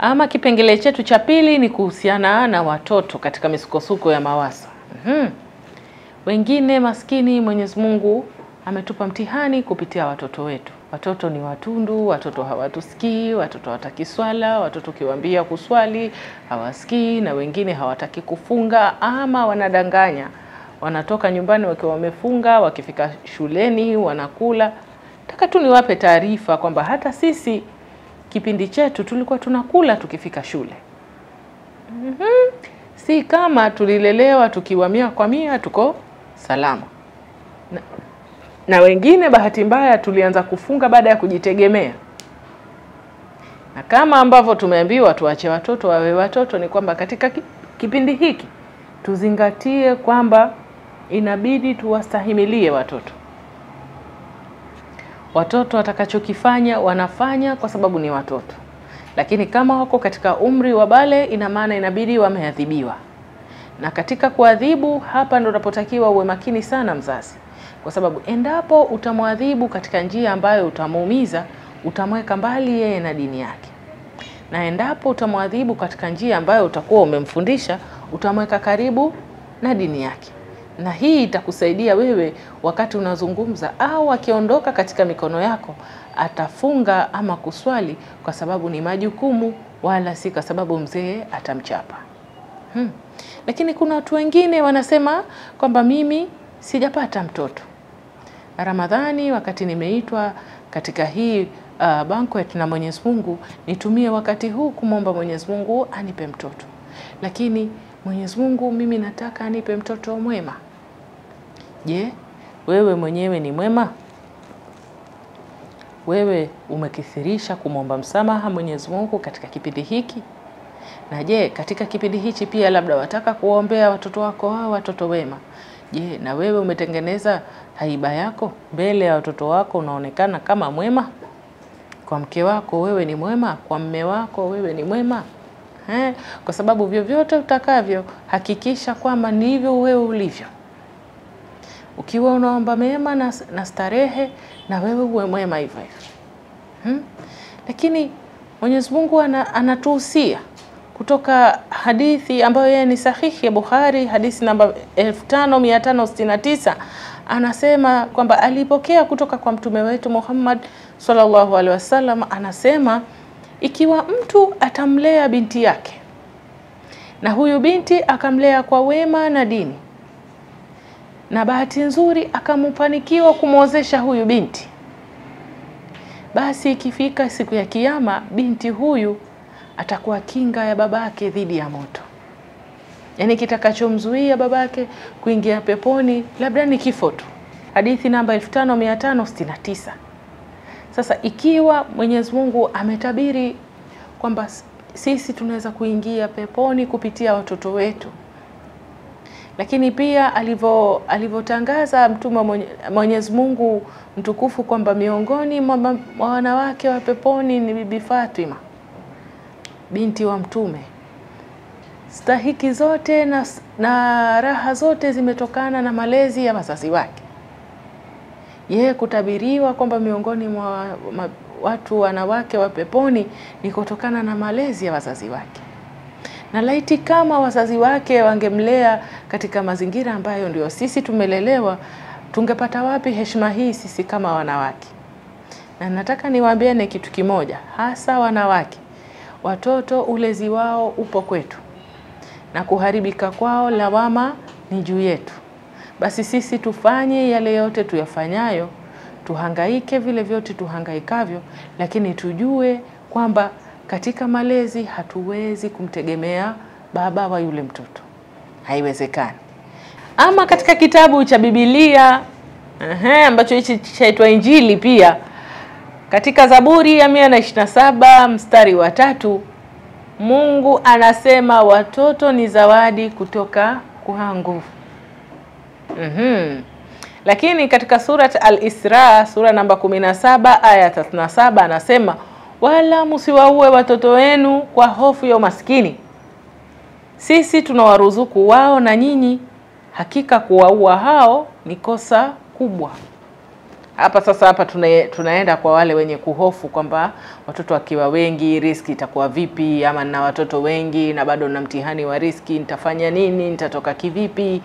Ama kipengele chetu cha pili ni kuhusiana na watoto katika misukosuko ya mawazo. Wengine maskini Mwenyezi Mungu ametupa mtihani kupitia watoto wetu. Watoto ni watundu, watoto hawatusikii, watoto hawataki swala, watoto kiwaambia kuswali hawasikii, na wengine hawataki kufunga ama wanadanganya. Wanatoka nyumbani wakiwa wamefunga, wakifika shuleni wanakula. Nataka tu niwape taarifa kwamba hata sisi kipindi chetu tulikuwa tunakula tukifika shule. Si kama tulilelewa tukiwa 100% tuko salama. Na wengine bahati mbaya tulianza kufunga baada ya kujitegemea. Na kama ambavyo tumeambiwa tuache watoto wawe watoto, ni kwamba katika kipindi hiki tuzingatie kwamba inabidi tuwastahimilie watoto. Watoto watakachokifanya wanafanya kwa sababu ni watoto. Lakini kama wako katika umri wa bale, ina maana inabidi wameadhibiwa. Na katika kuadhibu hapa ndo unapotakiwa uwe makini sana mzazi. Kwa sababu endapo utamwadhibu katika njia ambayo utamuumiza, utamweka mbali yeye na dini yake. Na endapo utamwadhibu katika njia ambayo utakuwa umemfundisha, utamweka karibu na dini yake. Na hii itakusaidia wewe wakati unazungumza au akiondoka katika mikono yako atafunga ama kuswali kwa sababu ni majukumu, wala si kwa sababu mzee atamchapa. Lakini kuna watu wengine wanasema kwamba mimi sijapata mtoto. Ramadhani wakati nimeitwa katika hii banquet na Mwenyezi Mungu, nitumie wakati huu kumomba Mwenyezi Mungu anipe mtoto. Lakini Mwenyezi Mungu mimi nataka anipe mtoto mwema. Je, wewe mwenyewe ni mwema? Wewe umekithirisha kumomba msamaha Mwenyezi Mungu katika kipindi hiki? Na je, katika kipindi hichi pia labda wataka kuombea watoto wako hao watoto wema? Je, na wewe umetengeneza haiba yako mbele ya watoto wako, unaonekana kama mwema? Kwa mke wako wewe ni mwema, kwa mme wako wewe ni mwema? Kwa sababu vyovyote utakavyo hakikisha kwamba ndivyo wewe ulivyo. Ukiwa unaomba mema na starehe, na wewe uwe mwema hivyo hivyo. Lakini Mwenyezi Mungu anatuhusia kutoka hadithi ambayo yeye ni sahihi ya Bukhari, hadithi namba 5569, anasema kwamba alipokea kutoka kwa mtume wetu Muhammad sallallahu alaihi wasallam, anasema ikiwa mtu atamlea binti yake na huyu binti akamlea kwa wema na dini, na bahati nzuri akamfanikiwa kumwozesha huyu binti, basi ikifika siku ya kiyama binti huyu atakuwa kinga ya babake dhidi ya moto. Yani kitakachomzuia babake kuingia peponi labda ni kifo tu. Hadithi namba 5569. Sasa ikiwa Mwenyezi Mungu ametabiri kwamba sisi tunaweza kuingia peponi kupitia watoto wetu, lakini pia alivyotangaza mtume Mwenyezi Mungu mtukufu kwamba miongoni mwa wanawake wa peponi ni Bibi Fatima binti wa mtume, stahiki zote na raha zote zimetokana na malezi ya wazazi wake. Yeye kutabiriwa kwamba miongoni mwa watu wanawake wa peponi ni kutokana na malezi ya wazazi wake. Na laiti kama wazazi wake wangemlea katika mazingira ambayo ndio sisi tumelelewa, tungepata wapi heshima hii sisi kama wanawake? Na nataka niwaambieni kitu kimoja, hasa wanawake. Watoto ulezi wao upo kwetu, na kuharibika kwao lawama ni juu yetu. Basi sisi tufanye yale yote tuyafanyayo, tuhangaike vile vyote tuhangaikavyo, lakini tujue kwamba katika malezi hatuwezi kumtegemea baba wa yule mtoto. Haiwezekani. Ama katika kitabu cha Biblia ambacho hichi chaitwa Injili pia, katika Zaburi ya 127 mstari wa 3, Mungu anasema watoto ni zawadi kutoka kwangu. Lakini katika surat Al-Isra, sura namba 17 aya 37, anasema wala msiwaue watoto wenu kwa hofu ya umaskini. Sisi tunawaruzuku wao na nyinyi, hakika kuwaua hao ni kosa kubwa. Hapa sasa tunaenda kwa wale wenye kuhofu kwamba watoto wakiwa wengi riski itakuwa vipi, ama na watoto wengi na bado na mtihani wa riski, nitafanya nini, nitatoka kivipi,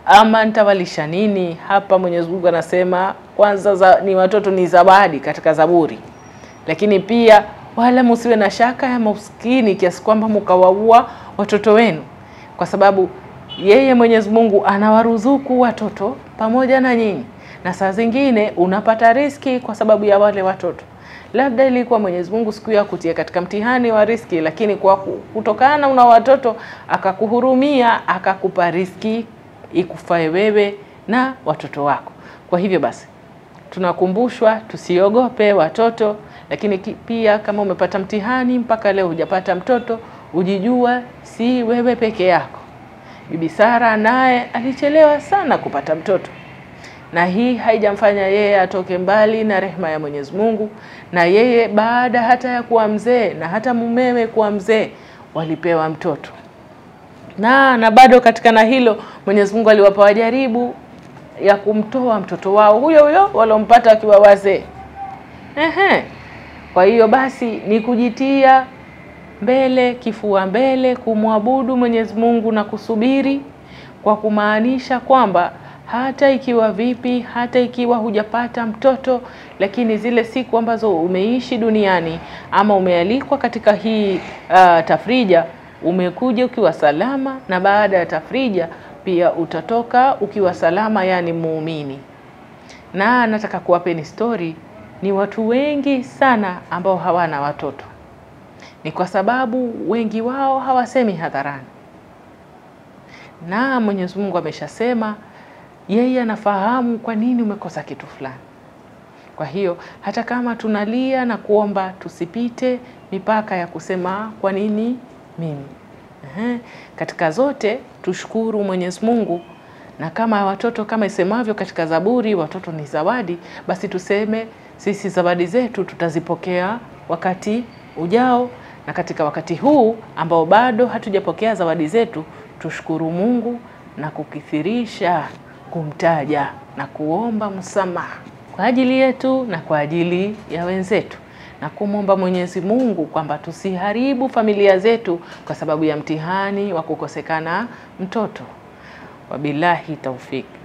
ama nitawalisha nini? Hapa Mwenyezi Mungu anasema kwanza ni watoto ni zawadi katika Zaburi, lakini pia wala msiwe na shaka ya maskini kiasi kwamba mkawaua watoto wenu, kwa sababu yeye Mwenyezi Mungu anawaruzuku watoto pamoja na nyinyi, na saa zingine unapata riski kwa sababu ya wale watoto. Labda ilikuwa Mwenyezi Mungu siku ya kutia katika mtihani wa riski, lakini kwa kutokana una watoto akakuhurumia, akakupa riski ikufae wewe na watoto wako. Kwa hivyo basi tunakumbushwa tusiogope watoto, lakini pia kama umepata mtihani mpaka leo hujapata mtoto, ujijua si wewe peke yako. Bibi Sara naye alichelewa sana kupata mtoto, na hii haijamfanya yeye atoke mbali na rehema ya Mwenyezi Mungu, na yeye baada hata ya kuwa mzee na hata mumewe kuwa mzee walipewa mtoto. Na bado katika na hilo Mwenyezi Mungu aliwapa wajaribu ya kumtoa mtoto wao huyo walompata wakiwa wazee. Kwa hiyo basi ni kujitia mbele, kifua mbele, kumwabudu Mwenyezi Mungu na kusubiri, kwa kumaanisha kwamba hata ikiwa vipi, hata ikiwa hujapata mtoto, lakini zile siku ambazo umeishi duniani ama umealikwa katika hii tafrija, umekuja ukiwa salama, na baada ya tafrija pia utatoka ukiwa salama, yani muumini. Na nataka kuwapeni story, ni watu wengi sana ambao hawana watoto. Ni kwa sababu wengi wao hawasemi hadharani. Na Mwenyezi Mungu ameshasema yeye anafahamu kwa nini umekosa kitu fulani. Kwa hiyo hata kama tunalia na kuomba, tusipite mipaka ya kusema kwa nini mimi. Katika zote tushukuru Mwenyezi Mungu, na kama watoto kama isemavyo katika Zaburi, watoto ni zawadi, basi tuseme sisi zawadi zetu tutazipokea wakati ujao, na katika wakati huu ambao bado hatujapokea zawadi zetu, tushukuru Mungu na kukithirisha kumtaja na kuomba msamaha kwa ajili yetu na kwa ajili ya wenzetu, na kumwomba Mwenyezi Mungu kwamba tusiharibu familia zetu kwa sababu ya mtihani wa kukosekana mtoto. Wabillahi taufiki.